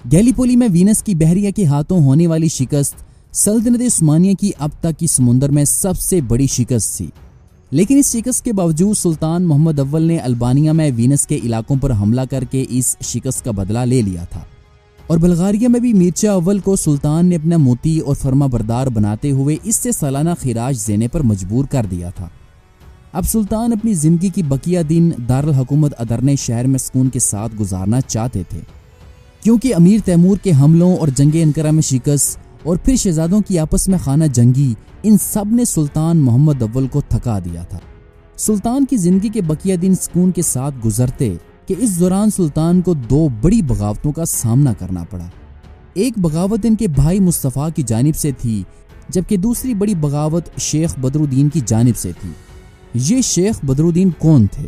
گیلیپولی میں وینس کی بحریہ کے ہاتھوں ہونے والی شکست سلطنت عثمانیہ کی اب تک کی سمندر میں سب سے بڑی شکست تھی، لیکن اس شکست کے باوجود سلطان محمد اول نے البانیہ میں وینس کے علاقوں پر حملہ کر کے اس شکست کا بدلہ لے لیا تھا، اور بلغاریہ میں بھی میرزا اول کو سلطان نے اپنا موتی اور فرما بردار بناتے ہوئے اس سے سالانہ خراج دینے پر مجبور کر دیا تھا۔ اب سلطان اپنی زندگی کی بقیہ دن دارالحکومت ادرنہ شہر میں سکون کے ساتھ گزارنا چاہتے تھے، کیونکہ امیر تیمور کے حملوں اور جنگ انقرہ میں شکست اور پھر شہزادوں کی آپس میں خانہ جنگی، ان سب نے سلطان محمد اول کو تھکا دیا تھا۔ سلطان کی زندگی کے بقیہ دن سکون کے ساتھ گزرتے کہ اس دوران سلطان کو دو بڑی بغاوتوں کا سامنا کرنا پڑا۔ ایک بغاوت ان کے بھائی مصطفیٰ کی جانب سے تھی، جبکہ دوسری بڑی بغاوت شیخ بدرالدین کی جانب سے تھی۔ یہ شیخ بدرالدین کون تھے؟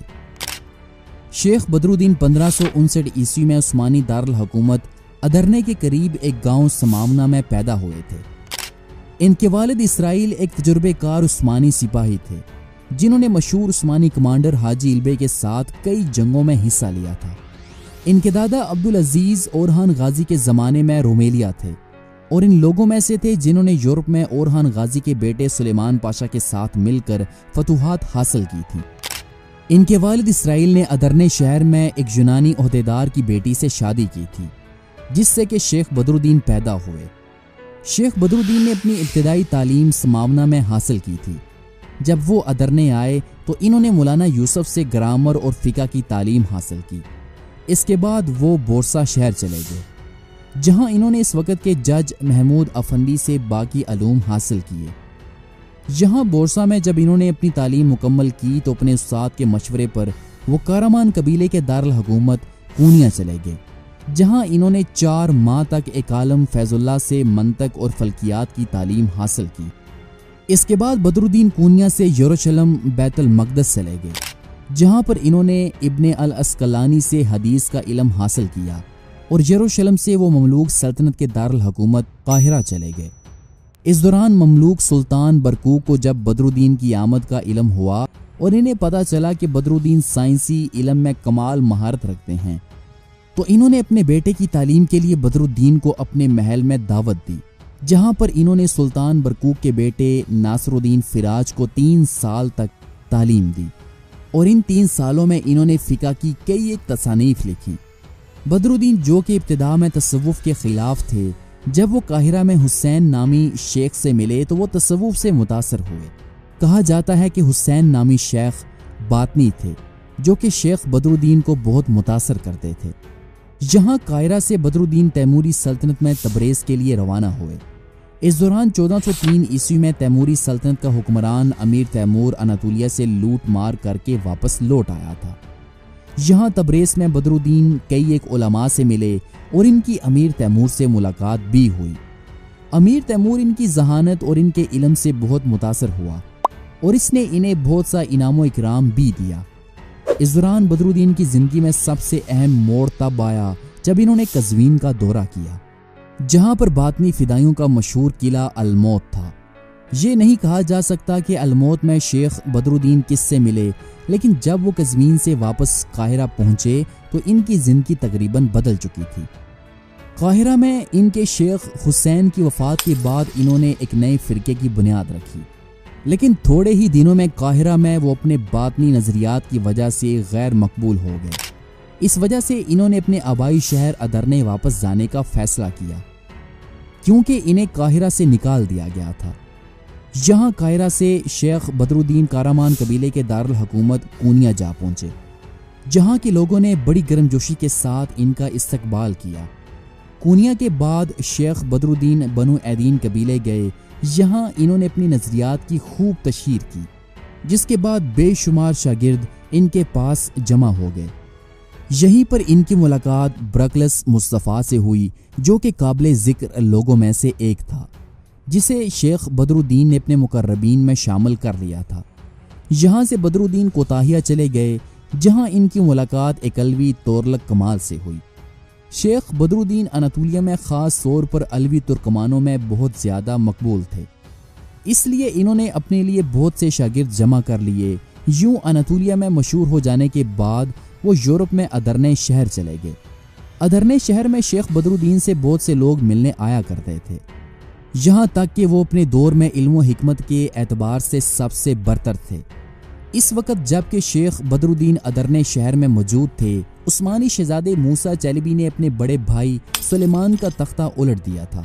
شیخ بدرالدین 1559 عیسوی میں عثمانی دارالحکومت ادرنہ کے قریب ایک گاؤں سمامنا میں پیدا ہوئے تھے۔ ان کے والد اسرائیل ایک تجربے کار عثمانی سپاہی تھے، جنہوں نے مشہور عثمانی کمانڈر حاجی البے کے ساتھ کئی جنگوں میں حصہ لیا تھا۔ ان کے دادا عبدالعزیز اورحان غازی کے زمانے میں رومیلیا تھے، اور ان لوگوں میں سے تھے جنہوں نے یورپ میں اورحان غازی کے بیٹے سلیمان پاشا کے ساتھ مل کر فتوحات حاصل کی تھیں۔ ان کے والد اسرائیل نے ادرنہ شہر میں ایک یونانی عہدیدار کی بیٹی سے شادی کی تھی، جس سے کہ شیخ بدرالدین پیدا ہوئے۔ شیخ بدرالدین نے اپنی ابتدائی تعلیم سماونا میں حاصل کی تھی۔ جب وہ ادرنہ آئے تو انہوں نے مولانا یوسف سے گرامر اور فقہ کی تعلیم حاصل کی۔ اس کے بعد وہ بورسا شہر چلے گئے، جہاں انہوں نے اس وقت کے جج محمود افندی سے باقی علوم حاصل کیے۔ یہاں بورسا میں جب انہوں نے اپنی تعلیم مکمل کی تو اپنے استاد کے مشورے پر وہ کارامان قبیلے کے دارالحکومت کونیا چلے گئے، جہاں انہوں نے 4 ماہ تک ایک عالم فیض اللہ سے منطق اور فلکیات کی تعلیم حاصل کی۔ اس کے بعد بدرالدین کونیا سے یروشلم بیت المقدس چلے گئے، جہاں پر انہوں نے ابن الاسقلانی سے حدیث کا علم حاصل کیا، اور یروشلم سے وہ مملوک سلطنت کے دارالحکومت قاہرہ چلے گئے۔ اس دوران مملوک سلطان برقوق کو جب بدرالدین کی آمد کا علم ہوا اور انہیں پتہ چلا کہ بدرالدین سائنسی علم میں کمال مہارت رکھتے ہیں، تو انہوں نے اپنے بیٹے کی تعلیم کے لیے بدرالدین کو اپنے محل میں دعوت دی، جہاں پر انہوں نے سلطان برقوق کے بیٹے ناصر الدین فراج کو 3 سال تک تعلیم دی، اور ان 3 سالوں میں انہوں نے فقہ کی کئی ایک تصانیف لکھی۔ بدرالدین جو کہ ابتدا میں تصوف کے خلاف تھے، جب وہ قاہرہ میں حسین نامی شیخ سے ملے تو وہ تصوف سے متاثر ہوئے۔ کہا جاتا ہے کہ حسین نامی شیخ باطنی تھے، جو کہ شیخ بدرالدین کو بہت متاثر کرتے تھے۔ یہاں قاہرہ سے بدرالدین تیموری سلطنت میں تبریز کے لیے روانہ ہوئے۔ اس دوران 1403 عیسوی میں تیموری سلطنت کا حکمران امیر تیمور اناطولیہ سے لوٹ مار کر کے واپس لوٹ آیا تھا۔ یہاں تبریز میں بدرالدین کئی ایک علماء سے ملے اور ان کی امیر تیمور سے ملاقات بھی ہوئی۔ امیر تیمور ان کی ذہانت اور ان کے علم سے بہت متاثر ہوا، اور اس نے انہیں بہت سا انعام و اکرام بھی دیا۔ اس دوران بدرالدین کی زندگی میں سب سے اہم موڑ تب آیا جب انہوں نے قزوین کا دورہ کیا، جہاں پر باطنی فدائیوں کا مشہور قلعہ الموت تھا۔ یہ نہیں کہا جا سکتا کہ الموت میں شیخ بدرالدین کس سے ملے، لیکن جب وہ قزوین سے واپس قاہرہ پہنچے تو ان کی زندگی تقریباً بدل چکی تھی۔ قاہرہ میں ان کے شیخ حسین کی وفات کے بعد انہوں نے ایک نئے فرقے کی بنیاد رکھی، لیکن تھوڑے ہی دنوں میں قاہرہ میں وہ اپنے باطنی نظریات کی وجہ سے غیر مقبول ہو گئے۔ اس وجہ سے انہوں نے اپنے آبائی شہر ادرنہ واپس جانے کا فیصلہ کیا، کیونکہ انہیں قاہرہ سے نکال دیا گیا تھا۔ یہاں قاہرہ سے شیخ بدرالدین کارامان قبیلے کے دارالحکومت کونیا جا پہنچے، جہاں کے لوگوں نے بڑی گرمجوشی کے ساتھ ان کا استقبال کیا۔ کونیا کے بعد شیخ بدرالدین بنو ایدین قبیلے گئے، یہاں انہوں نے اپنی نظریات کی خوب تشہیر کی، جس کے بعد بے شمار شاگرد ان کے پاس جمع ہو گئے۔ یہیں پر ان کی ملاقات برکلس مصطفیٰ سے ہوئی، جو کہ قابل ذکر لوگوں میں سے ایک تھا، جسے شیخ بدرالدین نے اپنے مقربین میں شامل کر لیا تھا۔ یہاں سے بدرالدین کوتاہیہ چلے گئے، جہاں ان کی ملاقات اکلوی تورلک کمال سے ہوئی۔ شیخ بدرالدین اناطولیہ میں خاص طور پر علوی ترکمانوں میں بہت زیادہ مقبول تھے، اس لیے انہوں نے اپنے لیے بہت سے شاگرد جمع کر لیے۔ یوں اناطولیہ میں مشہور ہو جانے کے بعد وہ یورپ میں ادرنہ شہر چلے گئے۔ ادرنے شہر میں شیخ بدر الدین سے بہت سے لوگ ملنے آیا کرتے تھے، یہاں تک کہ وہ اپنے دور میں علم و حکمت کے اعتبار سے سب سے برتر تھے۔ اس وقت جب کہ شیخ بدر الدین ادرنے شہر میں موجود تھے، عثمانی شہزادے موسیٰ چیلیبی نے اپنے بڑے بھائی سلیمان کا تختہ الٹ دیا تھا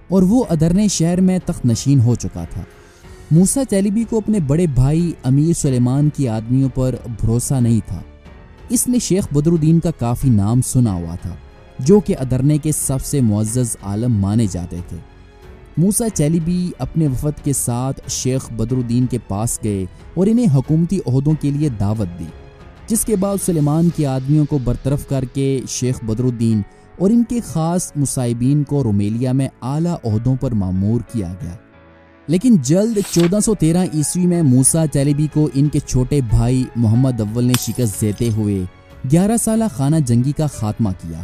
اور وہ ادرنے شہر میں تخت نشین ہو چکا تھا۔ موسیٰ چیلیبی کو اپنے بڑے بھائی امیر سلیمان کی آدمیوں پر بھروسہ نہیں تھا۔ اس نے شیخ بدر الدین کا کافی نام سنا ہوا تھا، جو کہ ادرنے کے سب سے معزز عالم مانے جاتے تھے۔ موسیٰ چیلیبی اپنے وفد کے ساتھ شیخ بدر الدین کے پاس گئے اور انہیں حکومتی عہدوں کے لیے دعوت دی، جس کے بعد سلیمان کی آدمیوں کو برطرف کر کے شیخ بدر الدین اور ان کے خاص مصاحبین کو رومیلیا میں اعلیٰ عہدوں پر مامور کیا گیا۔ لیکن جلد 1413 عیسوی میں موسیٰ چیلیبی کو ان کے چھوٹے بھائی محمد اول نے شکست دیتے ہوئے 11 سالہ خانہ جنگی کا خاتمہ کیا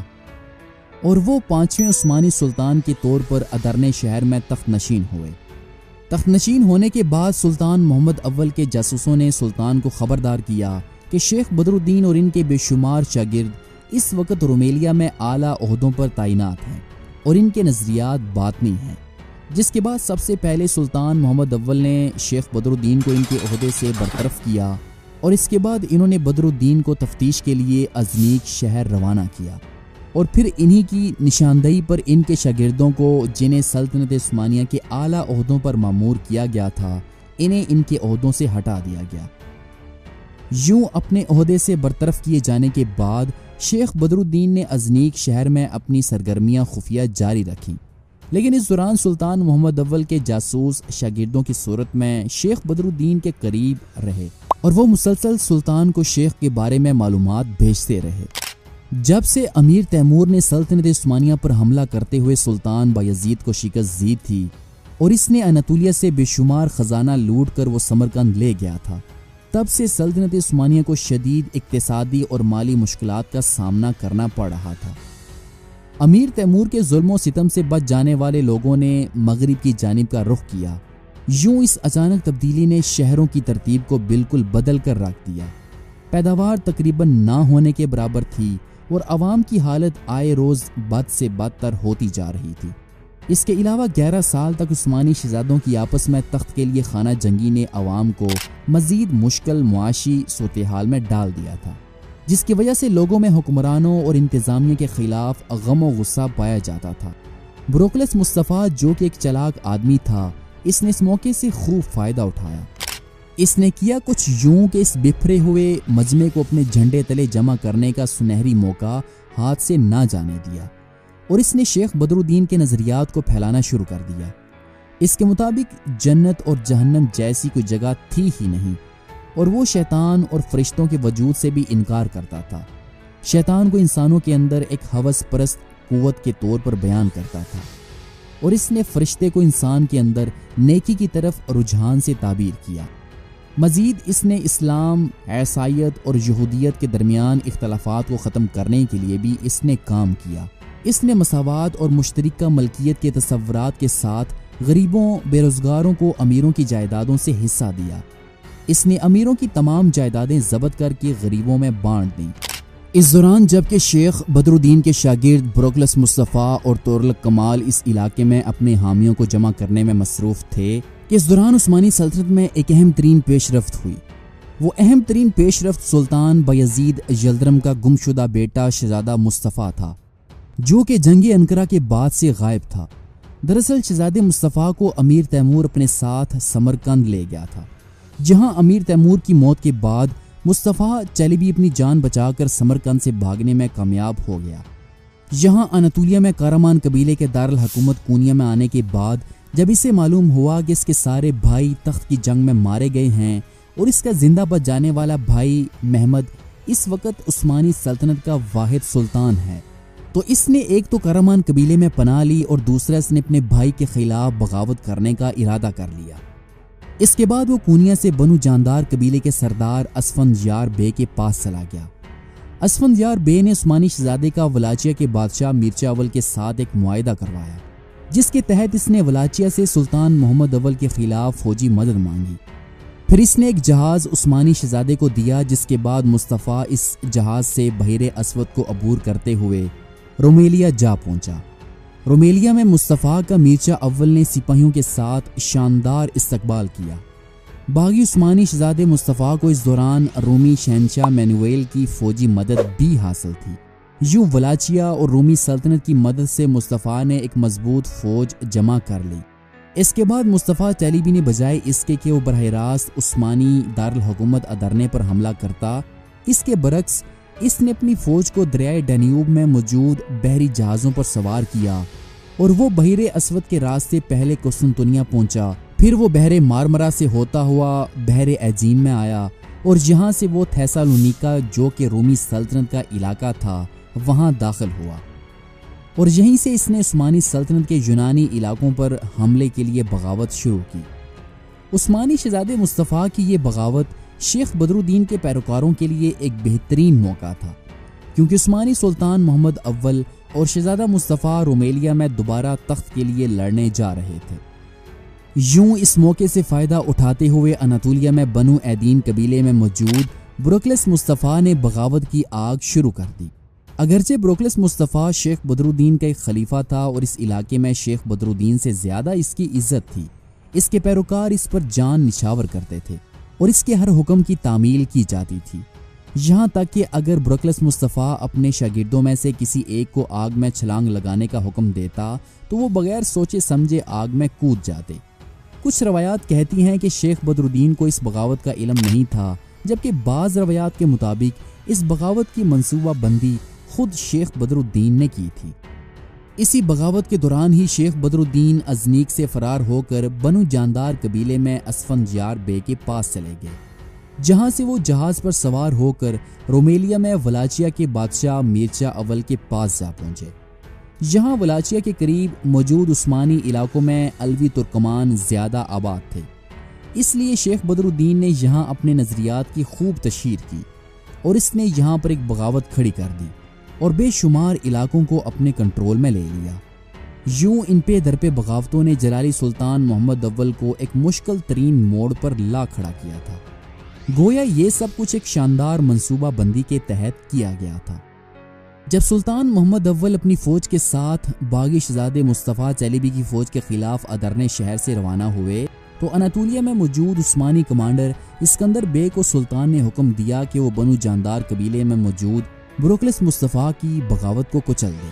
اور وہ 5ویں عثمانی سلطان کے طور پر ادرنے شہر میں تخت نشین ہوئے۔ تخت نشین ہونے کے بعد سلطان محمد اول کے جاسوسوں نے سلطان کو خبردار کیا کہ شیخ بدر الدین اور ان کے بے شمار شاگرد اس وقت رومیلیا میں اعلیٰ عہدوں پر تعینات ہیں اور ان کے نظریات باطنی ہیں، جس کے بعد سب سے پہلے سلطان محمد اول نے شیخ بدر الدین کو ان کے عہدے سے برطرف کیا اور اس کے بعد انہوں نے بدر الدین کو تفتیش کے لیے ازنیک شہر روانہ کیا اور پھر انہی کی نشاندہی پر ان کے شاگردوں کو جنہیں سلطنت عثمانیہ کے اعلیٰ عہدوں پر مامور کیا گیا تھا، انہیں ان کے عہدوں سے ہٹا دیا گیا۔ یوں اپنے عہدے سے برطرف کیے جانے کے بعد شیخ بدر الدین نے ازنیک شہر میں اپنی سرگرمیاں خفیہ جاری رکھیں، لیکن اس دوران سلطان محمد اول کے جاسوس شاگردوں کی صورت میں شیخ بدر الدین کے قریب رہے اور وہ مسلسل سلطان کو شیخ کے بارے میں معلومات بھیجتے رہے۔ جب سے امیر تیمور نے سلطنت عثمانیہ پر حملہ کرتے ہوئے سلطان بایزید کو شکست دی تھی اور اس نے اناطولیہ سے بے شمار خزانہ لوٹ کر وہ سمرقند لے گیا تھا، تب سے سلطنت عثمانیہ کو شدید اقتصادی اور مالی مشکلات کا سامنا کرنا پڑ رہا تھا۔ امیر تیمور کے ظلم و ستم سے بچ جانے والے لوگوں نے مغرب کی جانب کا رخ کیا۔ یوں اس اچانک تبدیلی نے شہروں کی ترتیب کو بالکل بدل کر رکھ دیا۔ پیداوار تقریباً نہ ہونے کے برابر تھی اور عوام کی حالت آئے روز بد سے بدتر ہوتی جا رہی تھی۔ اس کے علاوہ 11 سال تک عثمانی شہزادوں کی آپس میں تخت کے لیے خانہ جنگی نے عوام کو مزید مشکل معاشی صورتحال میں ڈال دیا تھا، جس کی وجہ سے لوگوں میں حکمرانوں اور انتظامیہ کے خلاف غم و غصہ پایا جاتا تھا۔ بروکلس مصطفیٰ، جو کہ ایک چلاک آدمی تھا، اس نے اس موقع سے خوب فائدہ اٹھایا۔ اس نے کیا کچھ یوں کہ اس بکھرے ہوئے مجمع کو اپنے جھنڈے تلے جمع کرنے کا سنہری موقع ہاتھ سے نہ جانے دیا اور اس نے شیخ بدر الدین کے نظریات کو پھیلانا شروع کر دیا۔ اس کے مطابق جنت اور جہنم جیسی کوئی جگہ تھی ہی نہیں اور وہ شیطان اور فرشتوں کے وجود سے بھی انکار کرتا تھا۔ شیطان کو انسانوں کے اندر ایک ہوس پرست قوت کے طور پر بیان کرتا تھا اور اس نے فرشتے کو انسان کے اندر نیکی کی طرف رجحان سے تعبیر کیا۔ مزید اس نے اسلام، عیسائیت اور یہودیت کے درمیان اختلافات کو ختم کرنے کے لیے بھی اس نے کام کیا۔ اس نے مساوات اور مشترکہ ملکیت کے تصورات کے ساتھ غریبوں، بے روزگاروں کو امیروں کی جائیدادوں سے حصہ دیا۔ اس نے امیروں کی تمام جائیدادیں ضبط کر کے غریبوں میں بانٹ دیں۔ اس دوران جبکہ شیخ بدر الدین کے شاگرد بروکلس مصطفیٰ اور طورل کمال اس علاقے میں اپنے حامیوں کو جمع کرنے میں مصروف تھے کہ اس دوران عثمانی سلطنت میں ایک اہم ترین پیش رفت ہوئی۔ وہ اہم ترین پیش رفت سلطان بایزید یلدرم کا گمشدہ بیٹا شہزادہ مصطفیٰ تھا، جو کہ جنگ انقرہ کے بعد سے غائب تھا۔ دراصل شہزادہ مصطفیٰ کو امیر تیمور اپنے ساتھ سمرقند لے گیا تھا، جہاں امیر تیمور کی موت کے بعد مصطفیٰ چیلیبی اپنی جان بچا کر سمرقند سے بھاگنے میں کامیاب ہو گیا۔ یہاں اناطولیہ میں کارمان قبیلے کے دارالحکومت کونیا میں آنے کے بعد جب اسے معلوم ہوا کہ اس کے سارے بھائی تخت کی جنگ میں مارے گئے ہیں اور اس کا زندہ بچ جانے والا بھائی محمد اس وقت عثمانی سلطنت کا واحد سلطان ہے، تو اس نے ایک تو کارمان قبیلے میں پناہ لی اور دوسرا اس نے اپنے بھائی کے خلاف بغاوت کرنے کا ارادہ کر لیا۔ اس کے بعد وہ کونیا سے بنو جاندار قبیلے کے سردار اسفندیار بے کے پاس چلا گیا۔ اسفندیار بے نے عثمانی شہزادے کا ولاچیا کے بادشاہ میرزا اول کے ساتھ ایک معاہدہ کروایا، جس کے تحت اس نے ولاچیا سے سلطان محمد اول کے خلاف فوجی مدد مانگی۔ پھر اس نے ایک جہاز عثمانی شہزادے کو دیا، جس کے بعد مصطفیٰ اس جہاز سے بحیر اسود کو عبور کرتے ہوئے رومیلیا جا پہنچا۔ رومیلیا میں مصطفیٰ کا میرزا اول نے سپاہیوں کے ساتھ شاندار استقبال کیا۔ باغی عثمانی شہزادے مصطفیٰ کو اس دوران رومی شہنشاہ مینویل کی فوجی مدد بھی حاصل تھی۔ یوں ولاچیا اور رومی سلطنت کی مدد سے مصطفیٰ نے ایک مضبوط فوج جمع کر لی۔ اس کے بعد مصطفیٰ چیلیبی نے بجائے اس کے کہ وہ براہ راست عثمانی دارالحکومت ادرنے پر حملہ کرتا، اس کے برعکس اس نے اپنی فوج کو دریائے ڈینیوب میں موجود بحری جہازوں پر سوار کیا اور وہ بحیر اسود کے راستے پہلے قسطنطنیہ پہنچا، پھر وہ بحر مارمرا سے ہوتا ہوا بحر ایجین میں آیا اور جہاں سے وہ تھیسالونیکا جو کہ رومی سلطنت کا علاقہ تھا وہاں داخل ہوا، اور یہیں سے اس نے عثمانی سلطنت کے یونانی علاقوں پر حملے کے لیے بغاوت شروع کی۔ عثمانی شہزادے مصطفیٰ کی یہ بغاوت شیخ بدرالدین کے پیروکاروں کے لیے ایک بہترین موقع تھا، کیونکہ عثمانی سلطان محمد اول اور شہزادہ مصطفیٰ رومیلیا میں دوبارہ تخت کے لیے لڑنے جا رہے تھے۔ یوں اس موقع سے فائدہ اٹھاتے ہوئے اناطولیہ میں بنو ایدین قبیلے میں موجود بروکلس مصطفیٰ نے بغاوت کی آگ شروع کر دی۔ اگرچہ بروکلس مصطفیٰ شیخ بدرالدین کا ایک خلیفہ تھا اور اس علاقے میں شیخ بدرالدین سے زیادہ اس کی عزت تھی، اس کے پیروکار اس پر جان نچھاور کرتے تھے اور اس کے ہر حکم کی تعمیل کی جاتی تھی، یہاں تک کہ اگر بروکلس مصطفیٰ اپنے شاگردوں میں سے کسی ایک کو آگ میں چھلانگ لگانے کا حکم دیتا تو وہ بغیر سوچے سمجھے آگ میں کود جاتے۔ کچھ روایات کہتی ہیں کہ شیخ بدرالدین کو اس بغاوت کا علم نہیں تھا، جبکہ بعض روایات کے مطابق اس بغاوت کی منصوبہ بندی خود شیخ بدرالدین نے کی تھی۔ اسی بغاوت کے دوران ہی شیخ بدرالدین ازنیک سے فرار ہو کر بنو جاندار قبیلے میں اسفندیار بے کے پاس چلے گئے، جہاں سے وہ جہاز پر سوار ہو کر رومیلیا میں ولاچیا کے بادشاہ میرزا اول کے پاس جا پہنچے۔ یہاں ولاچیا کے قریب موجود عثمانی علاقوں میں علوی ترکمان زیادہ آباد تھے، اس لیے شیخ بدرالدین نے یہاں اپنے نظریات کی خوب تشہیر کی اور اس نے یہاں پر ایک بغاوت کھڑی کر دی اور بے شمار علاقوں کو اپنے کنٹرول میں لے لیا۔ یوں ان پہ در پہ بغاوتوں نے جلالی سلطان محمد اول کو ایک مشکل ترین موڑ پر لا کھڑا کیا تھا۔ گویا یہ سب کچھ ایک شاندار منصوبہ بندی کے تحت کیا گیا تھا۔ جب سلطان محمد اول اپنی فوج کے ساتھ باغی شہزادے مصطفیٰ چیلیبی کی فوج کے خلاف ادرنے شہر سے روانہ ہوئے تو اناطولیہ میں موجود عثمانی کمانڈر اسکندر بے کو سلطان نے حکم دیا کہ وہ بنو جاندار قبیلے میں موجود بروکلس مصطفیٰ کی بغاوت کو کچل دے۔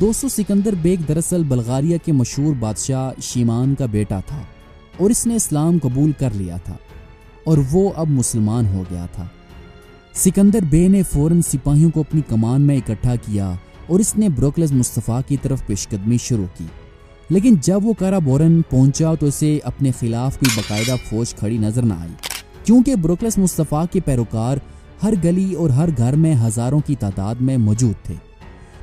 دوستو، سکندر بیگ دراصل بلغاریہ کے مشہور بادشاہ شیمان کا بیٹا تھا اور اس نے اسلام قبول کر لیا تھا اور وہ اب مسلمان ہو گیا تھا۔ سکندر بے نے فوراً سپاہیوں کو اپنی کمان میں اکٹھا کیا اور اس نے بروکلس مصطفیٰ کی طرف پیش قدمی شروع کی، لیکن جب وہ کارا بورن پہنچا تو اسے اپنے خلاف کوئی باقاعدہ فوج کھڑی نظر نہ آئی، کیونکہ بروکلس مصطفیٰ کے پیروکار ہر گلی اور ہر گھر میں ہزاروں کی تعداد میں موجود تھے،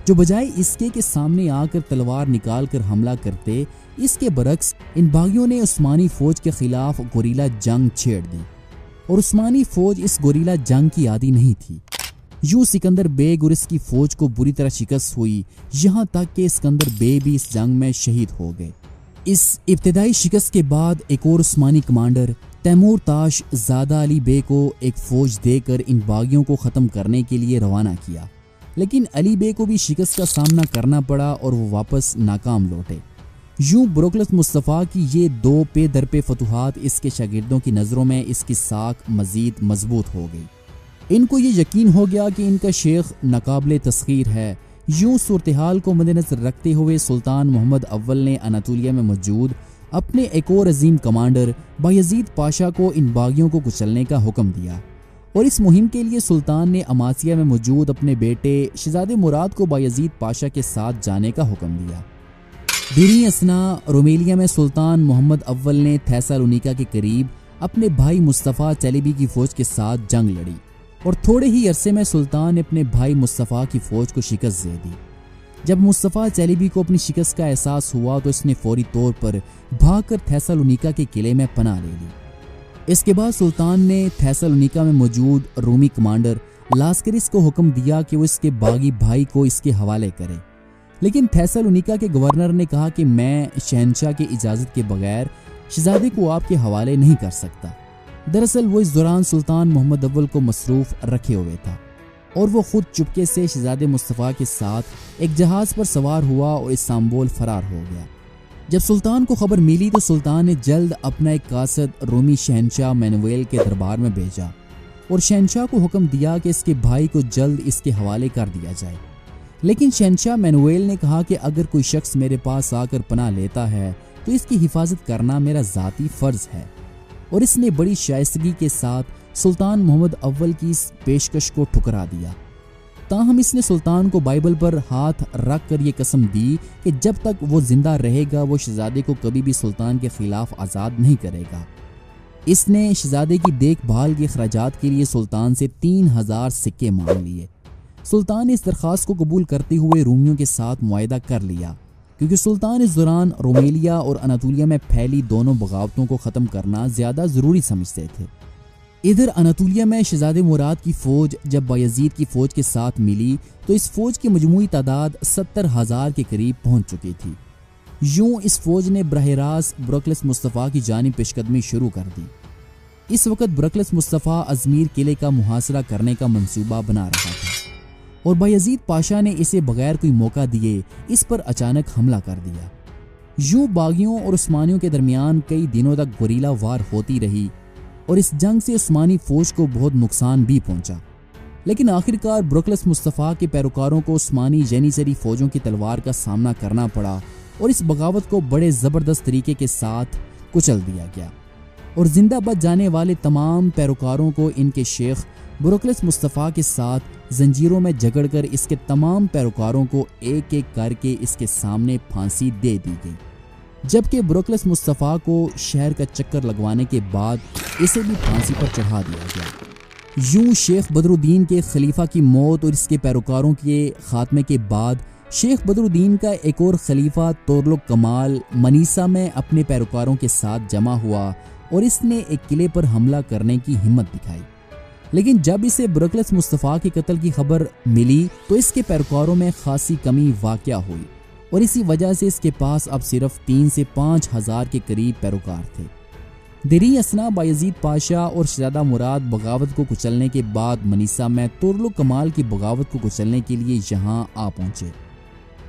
جو بجائے اس کے سامنے آ کر تلوار نکال کر حملہ کرتے، اس کے برعکس ان باغیوں نے عثمانی فوج کے خلاف گوریلا جنگ چھیڑ دی اور عثمانی فوج اس گوریلا جنگ کی عادی نہیں تھی۔ یوں سکندر بیگ اور اس کی فوج کو بری طرح شکست ہوئی، یہاں تک کہ اسکندر بے بھی اس جنگ میں شہید ہو گئے۔ اس ابتدائی شکست کے بعد ایک اور عثمانی کمانڈر تیمور تاش زادہ علی بے کو ایک فوج دے کر ان باغیوں کو ختم کرنے کے لیے روانہ کیا، لیکن علی بے کو بھی شکست کا سامنا کرنا پڑا اور وہ واپس ناکام لوٹے۔ یوں بروکلس مصطفیٰ کی یہ دو پے در پے فتوحات اس کے شاگردوں کی نظروں میں اس کی ساکھ مزید مضبوط ہو گئی۔ ان کو یہ یقین ہو گیا کہ ان کا شیخ ناقابل تسخیر ہے۔ یوں صورتحال کو مد نظر رکھتے ہوئے سلطان محمد اول نے اناطولیہ میں موجود اپنے ایک اور عظیم کمانڈر بایزید پاشا کو ان باغیوں کو کچلنے کا حکم دیا، اور اس مہم کے لیے سلطان نے اماسیہ میں موجود اپنے بیٹے شہزادے مراد کو بایزید پاشا کے ساتھ جانے کا حکم دیا۔ دیریں اثناء رومیلیا میں سلطان محمد اول نے تھیسالونیکا کے قریب اپنے بھائی مصطفیٰ چیلیبی کی فوج کے ساتھ جنگ لڑی اور تھوڑے ہی عرصے میں سلطان نے اپنے بھائی مصطفیٰ کی فوج کو شکست دے دی۔ جب مصطفیٰ چیلیبی کو اپنی شکست کا احساس ہوا تو اس نے فوری طور پر بھاگ کر تھیسالونیکا کے قلعے میں پناہ لے لی۔ اس کے بعد سلطان نے تھیسالونیکا میں موجود رومی کمانڈر لاسکرس کو حکم دیا کہ وہ اس کے باغی بھائی کو اس کے حوالے کرے، لیکن تھیسالونیکا کے گورنر نے کہا کہ میں شہنشاہ کی اجازت کے بغیر شہزادے کو آپ کے حوالے نہیں کر سکتا۔ دراصل وہ اس دوران سلطان محمد اول کو مصروف رکھے ہوئے تھا اور وہ خود چپکے سے شہزادے مصطفیٰ کے ساتھ ایک جہاز پر سوار ہوا اور استنبول فرار ہو گیا۔ جب سلطان کو خبر ملی تو سلطان نے جلد اپنا ایک قاصد رومی شہنشاہ مینویل کے دربار میں بھیجا اور شہنشاہ کو حکم دیا کہ اس کے بھائی کو جلد اس کے حوالے کر دیا جائے۔ لیکن شہنشاہ مینویل نے کہا کہ اگر کوئی شخص میرے پاس آ کر پناہ لیتا ہے تو اس کی حفاظت کرنا میرا ذاتی فرض ہے، اور اس نے بڑی شائستگی کے ساتھ سلطان محمد اول کی اس پیشکش کو ٹھکرا دیا۔ تاہم اس نے سلطان کو بائبل پر ہاتھ رکھ کر یہ قسم دی کہ جب تک وہ زندہ رہے گا وہ شہزادے کو کبھی بھی سلطان کے خلاف آزاد نہیں کرے گا۔ اس نے شہزادے کی دیکھ بھال کے اخراجات کے لیے سلطان سے 3000 سکے مانگ لیے۔ سلطان نے اس درخواست کو قبول کرتے ہوئے رومیوں کے ساتھ معاہدہ کر لیا، کیونکہ سلطان اس دوران رومیلیا اور اناطولیہ میں پھیلی دونوں بغاوتوں کو ختم کرنا زیادہ ضروری سمجھتے تھے۔ ادھر اناطولیہ میں شہزادے مراد کی فوج جب بایزید کی فوج کے ساتھ ملی تو اس فوج کی مجموعی تعداد 70,000 کے قریب پہنچ چکی تھی۔ یوں اس فوج نے براہ راست برکلس مصطفیٰ کی جانب پیش قدمی شروع کر دی۔ اس وقت برکلس مصطفیٰ ازمیر قلعے کا محاصرہ کرنے کا منصوبہ بنا رہا تھا اور بایزید پاشا نے اسے بغیر کوئی موقع دیے اس پر اچانک حملہ کر دیا۔ یوں باغیوں اور عثمانیوں کے درمیان کئی دنوں تک گوریلا وار ہوتی رہی اور اس جنگ سے عثمانی فوج کو بہت نقصان بھی پہنچا، لیکن آخرکار برکلس مصطفیٰ کے پیروکاروں کو عثمانی جینیسری فوجوں کی تلوار کا سامنا کرنا پڑا اور اس بغاوت کو بڑے زبردست طریقے کے ساتھ کچل دیا گیا، اور زندہ بچ جانے والے تمام پیروکاروں کو ان کے شیخ برکلس مصطفیٰ کے ساتھ زنجیروں میں جکڑ کر اس کے تمام پیروکاروں کو ایک ایک کر کے اس کے سامنے پھانسی دے دی گئی، جبکہ برکلس مصطفیٰ کو شہر کا چکر لگوانے کے بعد اسے بھی پھانسی پر چڑھا دیا گیا۔ یوں شیخ بدر الدین کے خلیفہ کی موت اور اس کے پیروکاروں کے خاتمے کے بعد شیخ بدر الدین کا ایک اور خلیفہ تغلق کمال منیسا میں اپنے پیروکاروں کے ساتھ جمع ہوا اور اس نے ایک قلعے پر حملہ کرنے کی ہمت دکھائی، لیکن جب اسے برکلس مصطفیٰ کے قتل کی خبر ملی تو اس کے پیروکاروں میں خاصی کمی واقع ہوئی اور اسی وجہ سے اس کے پاس اب صرف 3 سے 5 ہزار کے قریب پیروکار تھے۔ دری اسنا بایزید پاشا اور شہزادہ مراد بغاوت کو کچلنے کے بعد منیسا میں تغلق کمال کی بغاوت کو کچلنے کے لیے یہاں آ پہنچے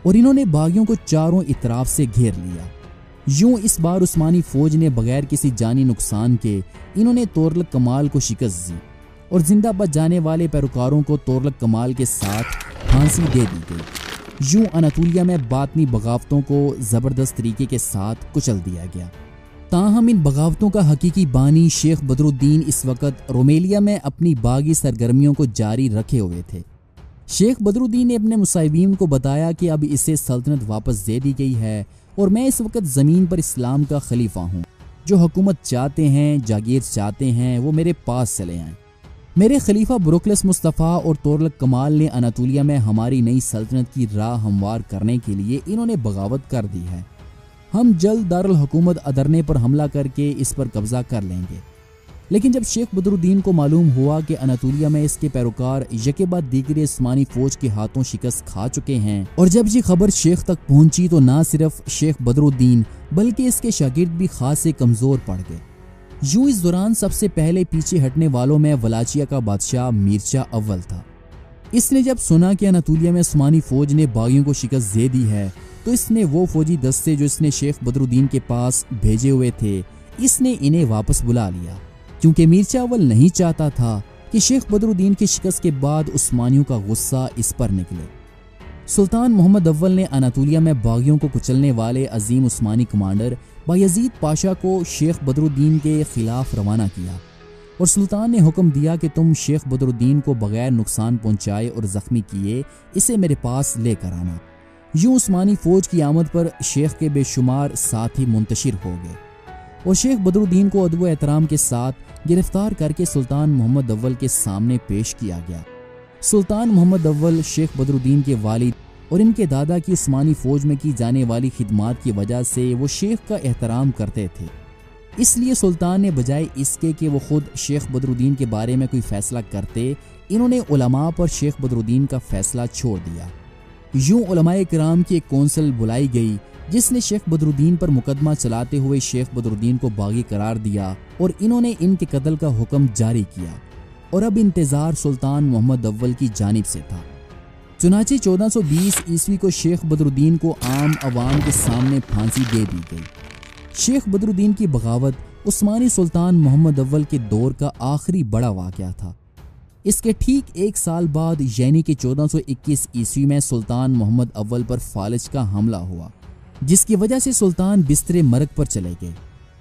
اور انہوں نے باغیوں کو چاروں اطراف سے گھیر لیا۔ یوں اس بار عثمانی فوج نے بغیر کسی جانی نقصان کے انہوں نے تغلق کمال کو شکست دی اور زندہ بچ جانے والے پیروکاروں کو تغلق کمال کے ساتھ پھانسی دے دی گئی۔ یوں اناطولیہ میں باطنی بغاوتوں کو زبردست طریقے کے ساتھ کچل دیا گیا۔ تاہم ان بغاوتوں کا حقیقی بانی شیخ بدر الدین اس وقت رومیلیا میں اپنی باغی سرگرمیوں کو جاری رکھے ہوئے تھے۔ شیخ بدر الدین نے اپنے مصاحبین کو بتایا کہ اب اسے سلطنت واپس دے دی گئی ہے اور میں اس وقت زمین پر اسلام کا خلیفہ ہوں۔ جو حکومت چاہتے ہیں، جاگیر چاہتے ہیں، وہ میرے پاس چلے آئیں۔ میرے خلیفہ برکلس مصطفیٰ اور تغلق کمال نے اناطولیہ میں ہماری نئی سلطنت کی راہ ہموار کرنے کے لیے انہوں نے بغاوت کر دی ہے۔ ہم جلد دارالحکومت ادرنے پر حملہ کر کے اس پر قبضہ کر لیں گے۔ لیکن جب شیخ بدر الدین کو معلوم ہوا کہ اناطولیہ میں اس کے پیروکار یکے بعد دیگر عثمانی فوج کے ہاتھوں شکست کھا چکے ہیں، اور جب یہ خبر شیخ تک پہنچی تو نہ صرف شیخ بدر الدین بلکہ اس کے شاگرد بھی خاصے کمزور پڑ گئے۔ یوں اس دوران سب سے پہلے پیچھے ہٹنے والوں میں ولاچیا کا بادشاہ میرچا اول تھا۔ اس نے جب سنا کہ اناطولیہ میں عثمانی فوج نے باغیوں کو شکست دے دی ہے تو اس نے وہ فوجی دستے جو اس نے شیخ بدر الدین کے پاس بھیجے ہوئے تھے اس نے انہیں واپس بلا لیا، کیونکہ میرچا اول نہیں چاہتا تھا کہ شیخ بدر الدین کی شکست کے بعد عثمانیوں کا غصہ اس پر نکلے۔ سلطان محمد اول نے اناطولیہ میں باغیوں کو کچلنے والے عظیم عثمانی کمانڈر بایزید پاشا کو شیخ بدر الدین کے خلاف روانہ کیا اور سلطان نے حکم دیا کہ تم شیخ بدر الدین کو بغیر نقصان پہنچائے اور زخمی کیے اسے میرے پاس لے کر آنا۔ یوں عثمانی فوج کی آمد پر شیخ کے بے شمار ساتھی منتشر ہو گئے اور شیخ بدر الدین کو ادب و احترام کے ساتھ گرفتار کر کے سلطان محمد اول کے سامنے پیش کیا گیا۔ سلطان محمد اول شیخ بدر الدین کے والد اور ان کے دادا کی عثمانی فوج میں کی جانے والی خدمات کی وجہ سے وہ شیخ کا احترام کرتے تھے، اس لیے سلطان نے بجائے اس کے کہ وہ خود شیخ بدر الدین کے بارے میں کوئی فیصلہ کرتے، انہوں نے علماء پر شیخ بدر الدین کا فیصلہ چھوڑ دیا۔ یوں علماء کرام کی ایک کونسل بلائی گئی جس نے شیخ بدر الدین پر مقدمہ چلاتے ہوئے شیخ بدر الدین کو باغی قرار دیا اور انہوں نے ان کے قتل کا حکم جاری کیا، اور اب انتظار سلطان محمد اول کی جانب سے تھا۔ چنانچہ 1420 عیسوی کو شیخ بدر الدین کو عام عوام کے سامنے پھانسی دے دی گئی۔ شیخ بدر الدین کی بغاوت عثمانی سلطان محمد اول کے دور کا آخری بڑا واقعہ تھا۔ اس کے ٹھیک ایک سال بعد یعنی کہ 1421 عیسوی میں سلطان محمد اول پر فالج کا حملہ ہوا، جس کی وجہ سے سلطان بستر مرگ پر چلے گئے۔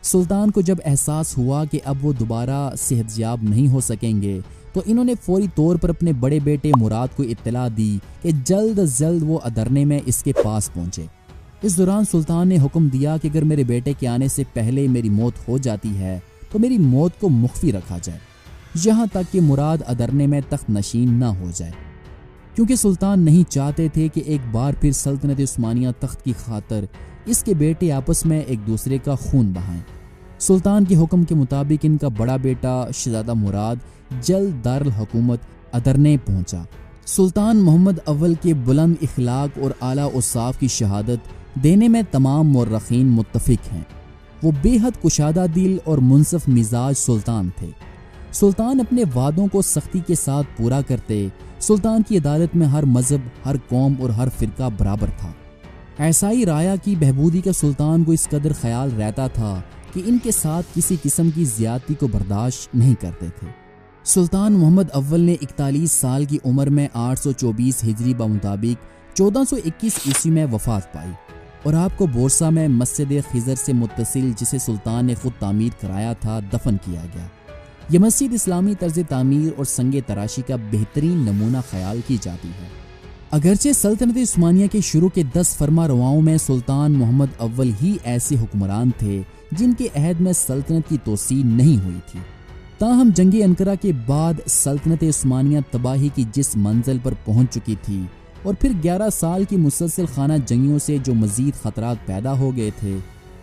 سلطان کو جب احساس ہوا کہ اب وہ دوبارہ صحت یاب نہیں ہو سکیں گے تو انہوں نے فوری طور پر اپنے بڑے بیٹے مراد کو اطلاع دی کہ جلد از جلد وہ ادرنے میں اس کے پاس پہنچے۔ اس دوران سلطان نے حکم دیا کہ اگر میرے بیٹے کے آنے سے پہلے میری موت ہو جاتی ہے تو میری موت کو مخفی رکھا جائے، یہاں تک کہ مراد ادرنے میں تخت نشین نہ ہو جائے، کیونکہ سلطان نہیں چاہتے تھے کہ ایک بار پھر سلطنت عثمانیہ تخت کی خاطر اس کے بیٹے آپس میں ایک دوسرے کا خون بہائیں۔ سلطان کے حکم کے مطابق ان کا بڑا بیٹا شہزادہ مراد جلد دارالحکومت ادرنے پہنچا۔ سلطان محمد اول کے بلند اخلاق اور اعلیٰ اوصاف کی شہادت دینے میں تمام مورخین متفق ہیں۔ وہ بے حد کشادہ دل اور منصف مزاج سلطان تھے۔ سلطان اپنے وعدوں کو سختی کے ساتھ پورا کرتے۔ سلطان کی عدالت میں ہر مذہب، ہر قوم اور ہر فرقہ برابر تھا۔ عیسائی رایا کی بہبودی کا سلطان کو اس قدر خیال رہتا تھا کہ ان کے ساتھ کسی قسم کی زیادتی کو برداشت نہیں کرتے تھے۔ سلطان محمد اول نے 41 سال کی عمر میں 824 ہجری بمطابق 1421 عیسوی میں وفات پائی، اور آپ کو بورسا میں مسجد خضر سے متصل، جسے سلطان نے خود تعمیر کرایا تھا، دفن کیا گیا۔ یہ مسجد اسلامی طرز تعمیر اور سنگ تراشی کا بہترین نمونہ خیال کی جاتی ہے۔ اگرچہ سلطنت عثمانیہ کے شروع کے 10 فرما رواؤں میں سلطان محمد اول ہی ایسے حکمران تھے جن کے عہد میں سلطنت کی توسیع نہیں ہوئی تھی، تاہم جنگ انقرہ کے بعد سلطنت عثمانیہ تباہی کی جس منزل پر پہنچ چکی تھی، اور پھر 11 سال کی مسلسل خانہ جنگیوں سے جو مزید خطرات پیدا ہو گئے تھے،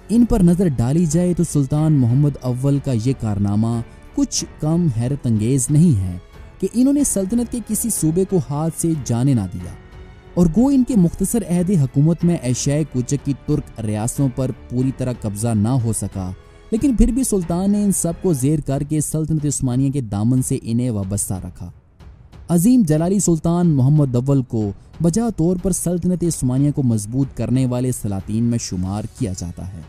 ان پر نظر ڈالی جائے تو سلطان محمد اول کا یہ کارنامہ کچھ کم حیرت انگیز نہیں ہے کہ انہوں نے سلطنت کے کسی صوبے کو ہاتھ سے جانے نہ دیا، اور گو ان کے مختصر عہد حکومت میں ایشیائے کوچک کی ترک ریاستوں پر پوری طرح قبضہ نہ ہو سکا، لیکن پھر بھی سلطان نے ان سب کو زیر کر کے سلطنت عثمانیہ کے دامن سے انہیں وابستہ رکھا۔ عظیم جلالی سلطان محمد اول کو بجا طور پر سلطنت عثمانیہ کو مضبوط کرنے والے سلاطین میں شمار کیا جاتا ہے۔